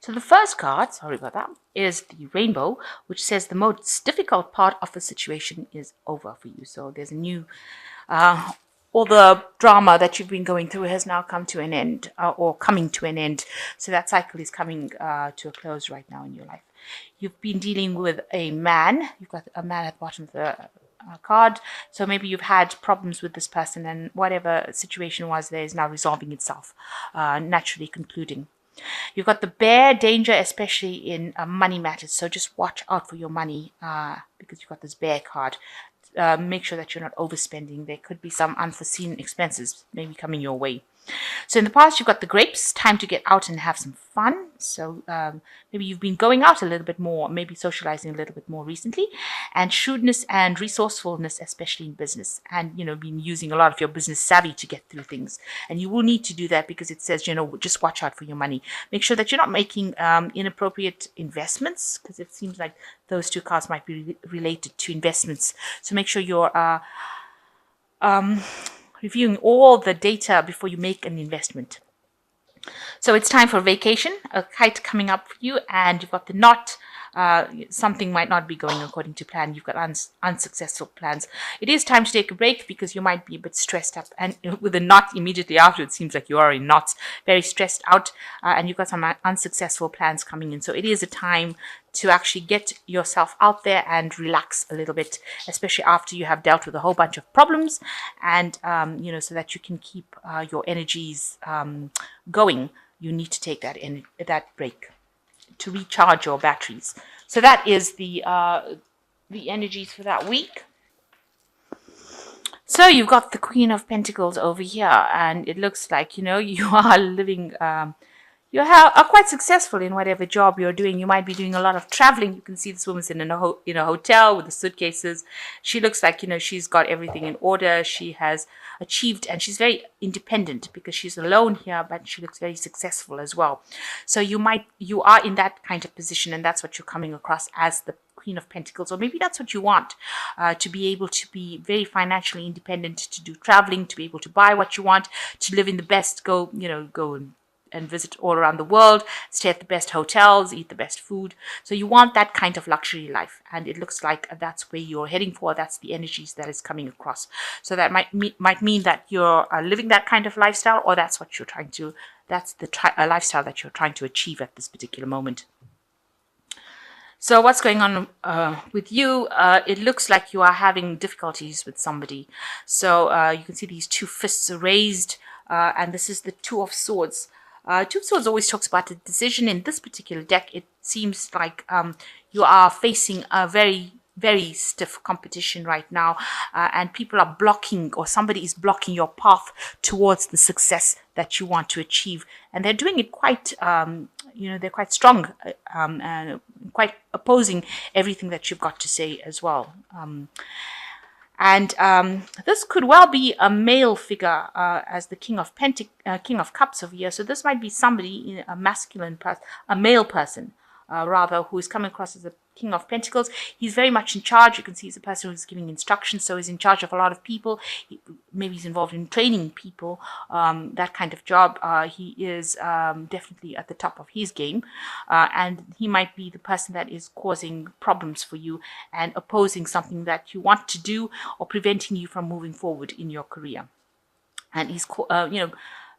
So the first card, sorry about that, is the rainbow, which says the most difficult part of the situation is over for you. So there's a new, all the drama that you've been going through has now come to an end, or coming to an end. So that cycle is coming to a close right now in your life. You've been dealing with a man. You've got a man at the bottom of the card. So maybe you've had problems with this person, and whatever situation was there is now resolving itself, naturally concluding. You've got the bear, danger, especially in money matters. So just watch out for your money, because you've got this bear card. Make sure that you're not overspending. There could be some unforeseen expenses maybe coming your way. So in the past, you've got the grapes, time to get out and have some fun. So maybe you've been going out a little bit more, maybe socializing a little bit more recently. And shrewdness and resourcefulness, especially in business. And, been using a lot of your business savvy to get through things. And you will need to do that because it says, just watch out for your money. Make sure that you're not making inappropriate investments, because it seems like those two cards might be related to investments. So make sure you're reviewing all the data before you make an investment. So it's time for vacation, a kite coming up for you, and you've got the knot. Something might not be going according to plan. You've got unsuccessful plans. It is time to take a break because you might be a bit stressed up. And with the knot immediately after, it seems like you are in knots, very stressed out, and you've got some unsuccessful plans coming in. So it is a time to actually get yourself out there and relax a little bit, especially after you have dealt with a whole bunch of problems, and so that you can keep your energies going. You need to take that break to recharge your batteries. So that is the energies for that week. So you've got the Queen of Pentacles over here, and it looks like you are living. You are quite successful in whatever job you're doing. You might be doing a lot of traveling. You can see this woman's in a hotel with the suitcases. She looks like, she's got everything in order. She has achieved, and she's very independent because she's alone here, but she looks very successful as well. So you are in that kind of position, and that's what you're coming across as the Queen of Pentacles, or maybe that's what you want, to be able to be very financially independent, to do traveling, to be able to buy what you want, to live in the best, go and visit all around the world, stay at the best hotels, eat the best food. So you want that kind of luxury life, and it looks like that's where you're heading for. That's the energies that is coming across. So that might mean that you're living that kind of lifestyle, or that's what you're trying to. That's the lifestyle that you're trying to achieve at this particular moment. So what's going on with you? It looks like you are having difficulties with somebody. So you can see these two fists raised, and this is the Two of Swords. Two of Swords always talks about a decision. In this particular deck, it seems like you are facing a very, very stiff competition right now, and people are blocking, or somebody is blocking your path towards the success that you want to achieve. And they're doing it quite, they're quite strong, quite opposing everything that you've got to say as well. And this could well be a male figure, as the King of Cups over here. So this might be somebody, a masculine person, a male person, rather, who is coming across as a King of Pentacles. He's very much in charge. You can see he's a person who's giving instructions, so he's in charge of a lot of people. Maybe he's involved in training people, that kind of job. He is definitely at the top of his game, and he might be the person that is causing problems for you and opposing something that you want to do, or preventing you from moving forward in your career. And he's,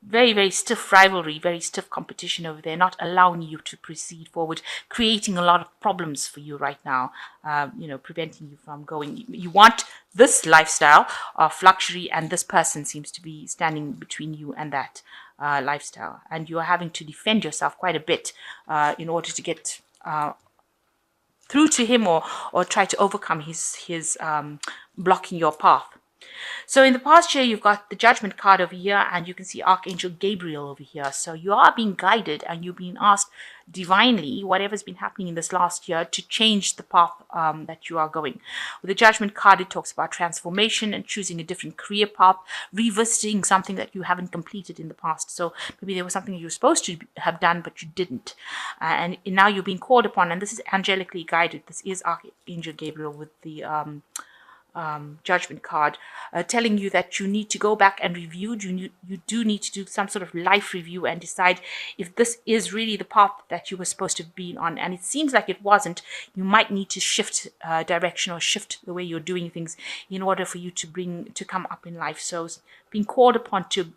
very, very stiff rivalry, very stiff competition over there, not allowing you to proceed forward, creating a lot of problems for you right now, preventing you from going. You want this lifestyle of luxury, and this person seems to be standing between you and that lifestyle. And you are having to defend yourself quite a bit in order to get through to him, or try to overcome his blocking your path. So in the past year, you've got the Judgment card over here, and you can see Archangel Gabriel over here. So you are being guided, and you're being asked divinely, whatever's been happening in this last year, to change the path that you are going. With the Judgment card, it talks about transformation and choosing a different career path, revisiting something that you haven't completed in the past. So maybe there was something you were supposed to have done, but you didn't. And now you're being called upon, and this is angelically guided. This is Archangel Gabriel with the judgment card, telling you that you need to go back and review. You do need to do some sort of life review and decide if this is really the path that you were supposed to be on. And it seems like it wasn't. You might need to shift direction or shift the way you're doing things in order for you to come up in life. So being called upon to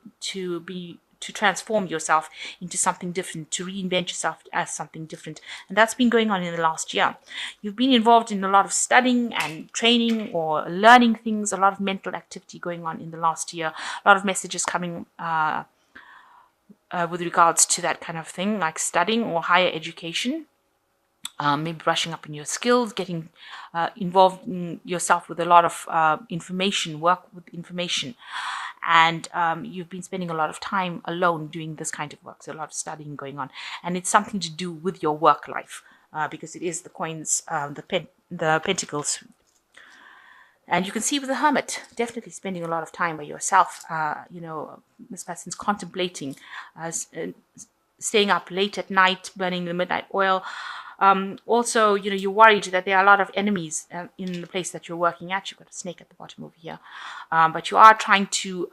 transform yourself into something different, to reinvent yourself as something different. And that's been going on in the last year. You've been involved in a lot of studying and training or learning things, a lot of mental activity going on in the last year, a lot of messages coming with regards to that kind of thing, like studying or higher education. Maybe brushing up on your skills, getting involved in yourself with a lot of information, work with information. And you've been spending a lot of time alone doing this kind of work, so a lot of studying going on. And it's something to do with your work life, because it is the coins, the pentacles. And you can see with the Hermit, definitely spending a lot of time by yourself. This person's contemplating, staying up late at night, burning the midnight oil. Also, you're worried that there are a lot of enemies in the place that you're working at. You've got a snake at the bottom over here. But you are trying to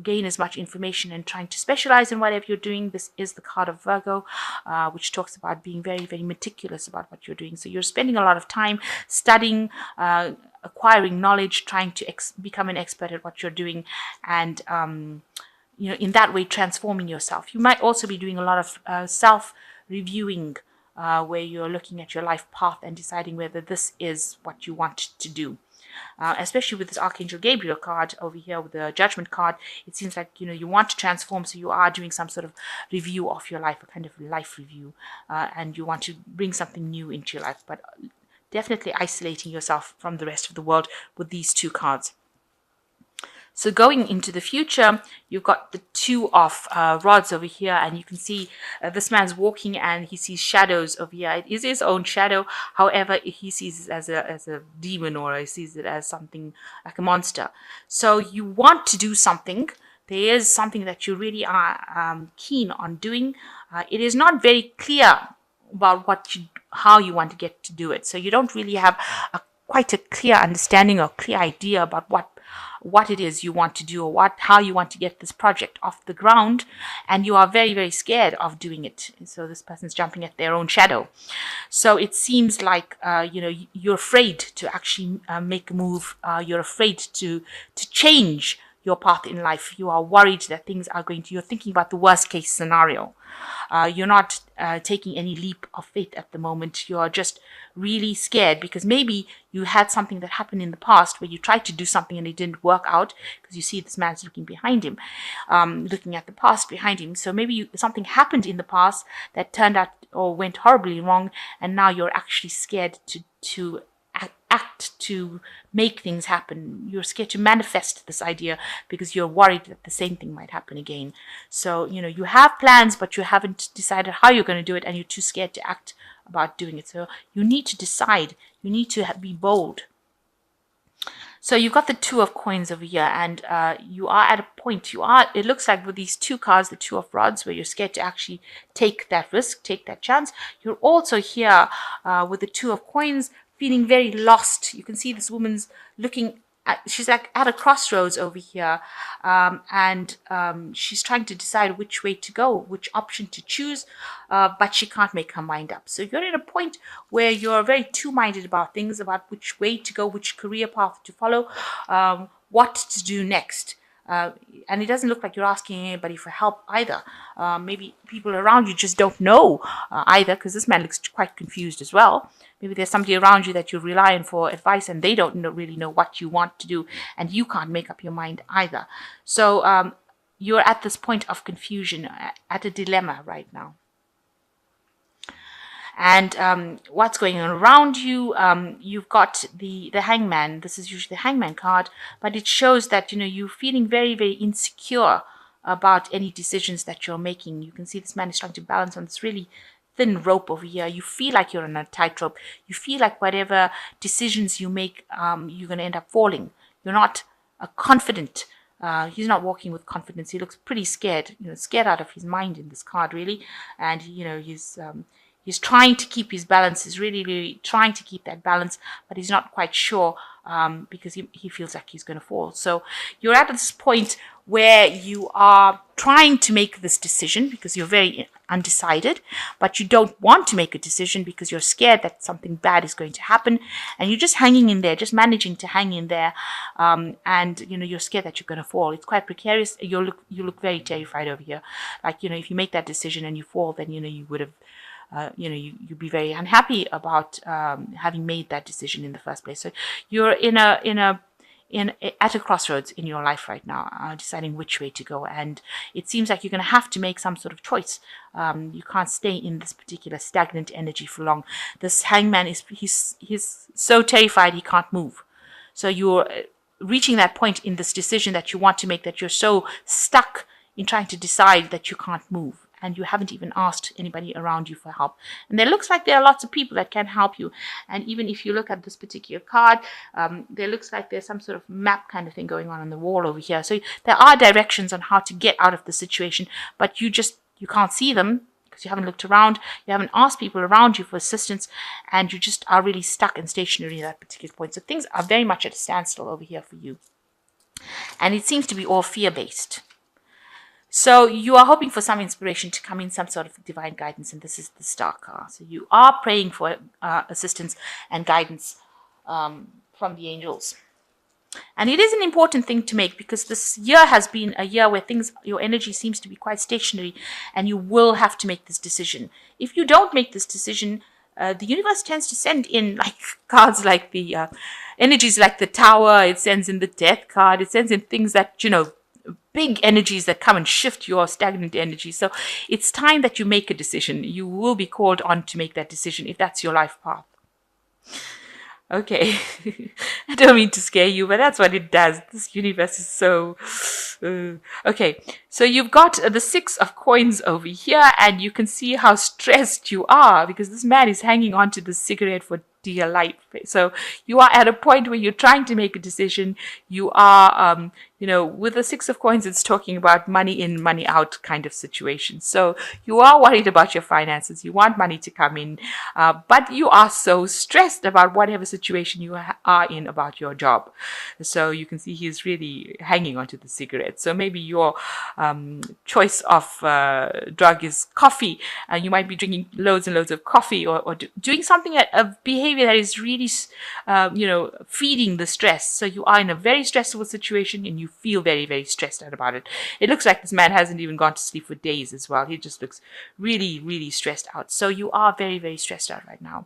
gain as much information and trying to specialize in whatever you're doing. This is the card of Virgo, which talks about being very, very meticulous about what you're doing. So you're spending a lot of time studying, acquiring knowledge, trying to become an expert at what you're doing, and in that way transforming yourself. You might also be doing a lot of self-reviewing, where you're looking at your life path and deciding whether this is what you want to do. Especially with this Archangel Gabriel card over here with the Judgment card, it seems like you want to transform, so you are doing some sort of review of your life, a kind of life review, and you want to bring something new into your life, but definitely isolating yourself from the rest of the world with these two cards. So going into the future, you've got the Two of Rods over here, and you can see this man's walking and he sees shadows over here. It is his own shadow. However, he sees it as a demon, or he sees it as something like a monster. So you want to do something. There is something that you really are keen on doing. It is not very clear about how you want to get to do it. So you don't really have quite a clear understanding or clear idea about what it is you want to do, or how you want to get this project off the ground, and you are very, very scared of doing it. So this person's jumping at their own shadow. So it seems like you're afraid to actually make a move. You're afraid to change your path in life. You are worried that things are you're thinking about the worst case scenario. You're not taking any leap of faith at the moment. You're just really scared because maybe you had something that happened in the past where you tried to do something and it didn't work out, because you see this man's looking behind him, looking at the past behind him. So maybe something happened in the past that turned out or went horribly wrong, and now you're actually scared to act to make things happen. You're scared to manifest this idea because you're worried that the same thing might happen again. So, you have plans, but you haven't decided how you're going to do it, and you're too scared to act about doing it. So you need to decide. You need to be bold. So you've got the Two of Coins over here, and you are at a point. It looks like with these two cards, the Two of Rods, where you're scared to actually take that risk, take that chance. You're also here with the Two of Coins, feeling very lost. You can see this woman's looking she's like at a crossroads over here, and she's trying to decide which way to go, which option to choose, but she can't make her mind up. So you're at a point where you're very two-minded about things, about which way to go, which career path to follow, what to do next. And it doesn't look like you're asking anybody for help either. Maybe people around you just don't know either, because this man looks quite confused as well. Maybe there's somebody around you that you rely on for advice, and they don't really know what you want to do, and you can't make up your mind either. So you're at this point of confusion, at a dilemma right now. And what's going on around you? You've got the Hangman. This is usually the Hangman card, but it shows that you're feeling very, very insecure about any decisions that you're making. You can see this man is trying to balance on this really thin rope over here. You feel like you're on a tightrope. You feel like whatever decisions you make, you're going to end up falling. You're not confident. He's not walking with confidence. He looks pretty scared, scared out of his mind in this card, really. And he's trying to keep his balance. He's really, really trying to keep that balance, but he's not quite sure because he feels like he's going to fall. So you're at this point where you are trying to make this decision because you're very undecided, but you don't want to make a decision because you're scared that something bad is going to happen, and you're just hanging in there, just managing to hang in there, and you're scared that you're going to fall. It's quite precarious. You look very terrified over here. Like, if you make that decision and you fall, then you would have you'd be very unhappy about having made that decision in the first place. So you're at a crossroads in your life right now, deciding which way to go, and it seems like you're going to have to make some sort of choice. You can't stay in this particular stagnant energy for long. This hangman he's so terrified he can't move. So you're reaching that point in this decision that you want to make, that you're so stuck in trying to decide that you can't move. And you haven't even asked anybody around you for help. And there looks like there are lots of people that can help you. And even if you look at this particular card, there looks like there's some sort of map kind of thing going on the wall over here. So there are directions on how to get out of the situation, but you can't see them because you haven't looked around. You haven't asked people around you for assistance, and you just are really stuck and stationary at that particular point. So things are very much at a standstill over here for you. And it seems to be all fear-based. So you are hoping for some inspiration to come in, some sort of divine guidance, and this is the Star card. So you are praying for assistance and guidance from the angels. And it is an important thing to make, because this year has been a year where your energy seems to be quite stationary, and you will have to make this decision. If you don't make this decision, the universe tends to send in cards like the energies like the Tower. It sends in the Death card. It sends in things that, big energies that come and shift your stagnant energy. So it's time that you make a decision. You will be called on to make that decision if that's your life path. Okay, I don't mean to scare you, but that's what it does. This universe is so... Okay, so you've got the 6 of coins over here, and you can see how stressed you are because this man is hanging on to the cigarette for dear life. So you are at a point where you're trying to make a decision. You are, with the 6 of coins, it's talking about money in, money out kind of situation. So you are worried about your finances. You want money to come in, but you are so stressed about whatever situation you are in about your job. So you can see he's really hanging onto the cigarette. So maybe your choice of drug is coffee, and you might be drinking loads and loads of coffee, or doing something, a behavior that is really, feeding the stress. So you are in a very stressful situation, and you feel very, very stressed out about it. It looks like this man hasn't even gone to sleep for days as well. He just looks really, really stressed out. So you are very, very stressed out right now.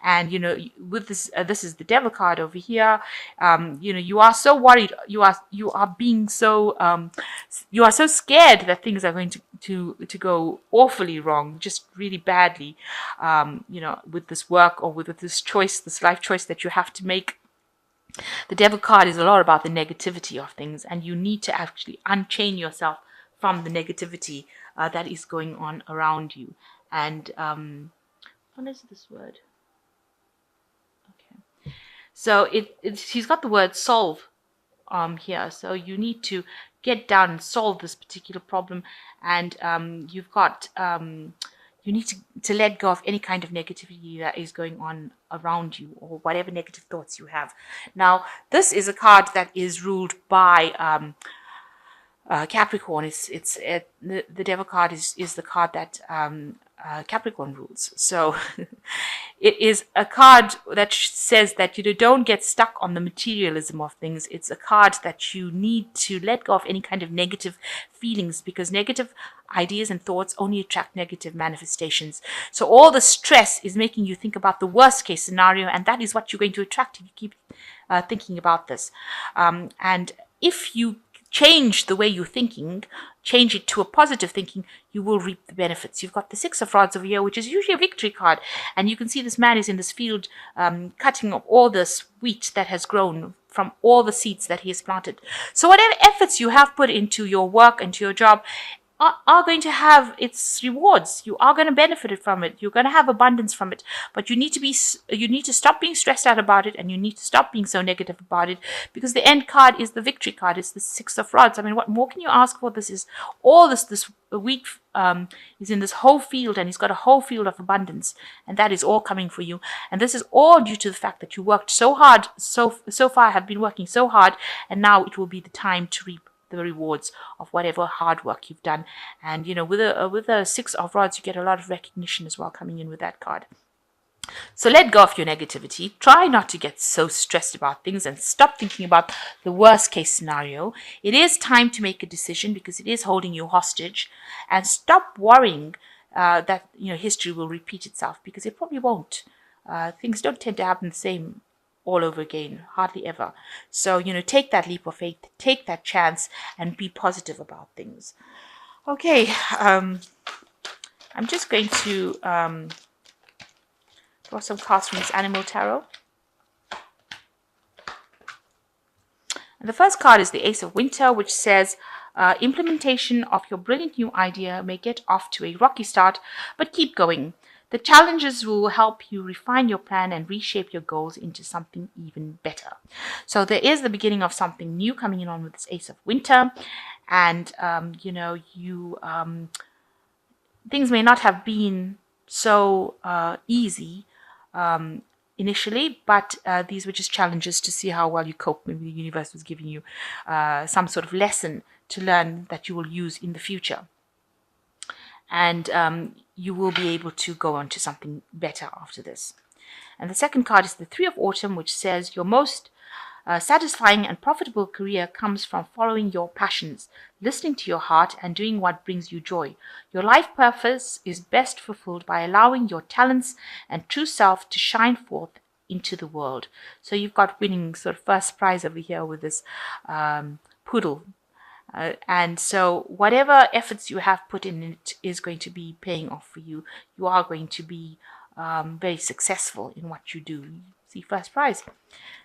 And, with this, this is the Devil card over here. You are so worried. You are being so, you are so scared that things are going to go awfully wrong, just really badly, with this work or with this choice, this life choice that you have to make. The Devil card is a lot about the negativity of things, and you need to actually unchain yourself from the negativity that is going on around you. And what is this word? Okay, so he's got the word solve here. So you need to get down and solve this particular problem, and you've got you need to let go of any kind of negativity that is going on around you, or whatever negative thoughts you have. Now, this is a card that is ruled by Capricorn. The Devil card is the card that Capricorn rules. So it is a card that says that you don't get stuck on the materialism of things. It's a card that you need to let go of any kind of negative feelings, because negative ideas and thoughts only attract negative manifestations. So all the stress is making you think about the worst case scenario, and that is what you're going to attract if you keep thinking about this. And if you change the way you're thinking, change it to a positive thinking, you will reap the benefits. You've got the 6 of Rods over here, which is usually a victory card. And you can see this man is in this field cutting up all this wheat that has grown from all the seeds that he has planted. So whatever efforts you have put into your work and to your job, are going to have its rewards. You are going to benefit from it. You're going to have abundance from it. But you need to stop being stressed out about it, and you need to stop being so negative about it, because the end card is the victory card. It's the Six of Rods. I mean, what more can you ask for? This is all this week is in this whole field, and he's got a whole field of abundance, and that is all coming for you. And this is all due to the fact that you worked so hard, so far have been working so hard, and now it will be the time to reap the rewards of whatever hard work you've done. And with a Six of Rods, you get a lot of recognition as well coming in with that card. So let go of your negativity. Try not to get so stressed about things, and stop thinking about the worst case scenario. It is time to make a decision, because it is holding you hostage. And stop worrying that history will repeat itself, because it probably won't. Things don't tend to happen the same all over again, hardly ever. So, take that leap of faith, take that chance, and be positive about things. Okay, I'm just going to draw some cards from this Animal Tarot. And the first card is the Ace of Winter, which says, implementation of your brilliant new idea may get off to a rocky start, but keep going. The challenges will help you refine your plan and reshape your goals into something even better. So there is the beginning of something new coming in on with this Ace of Winter. And, things may not have been so easy initially, but these were just challenges to see how well you cope. Maybe the universe was giving you some sort of lesson to learn that you will use in the future. And you will be able to go on to something better after this. And the second card is the Three of Autumn, which says your most satisfying and profitable career comes from following your passions, listening to your heart, and doing what brings you joy. Your life purpose is best fulfilled by allowing your talents and true self to shine forth into the world. So you've got winning sort of first prize over here with this poodle. And so whatever efforts you have put in it is going to be paying off for you. You are going to be very successful in what you do. See, first prize.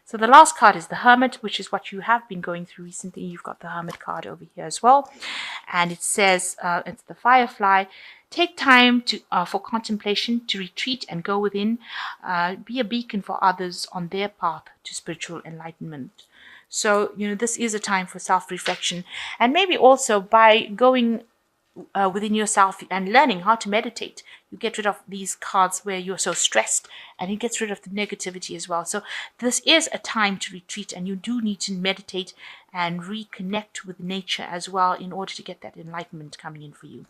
So the last card is the Hermit, which is what you have been going through recently. You've got the Hermit card over here as well. And it says, it's the Firefly. Take time for contemplation, to retreat and go within. Be a beacon for others on their path to spiritual enlightenment. So, this is a time for self-reflection. And maybe also by going within yourself and learning how to meditate, you get rid of these cards where you're so stressed, and it gets rid of the negativity as well. So this is a time to retreat, and you do need to meditate and reconnect with nature as well in order to get that enlightenment coming in for you.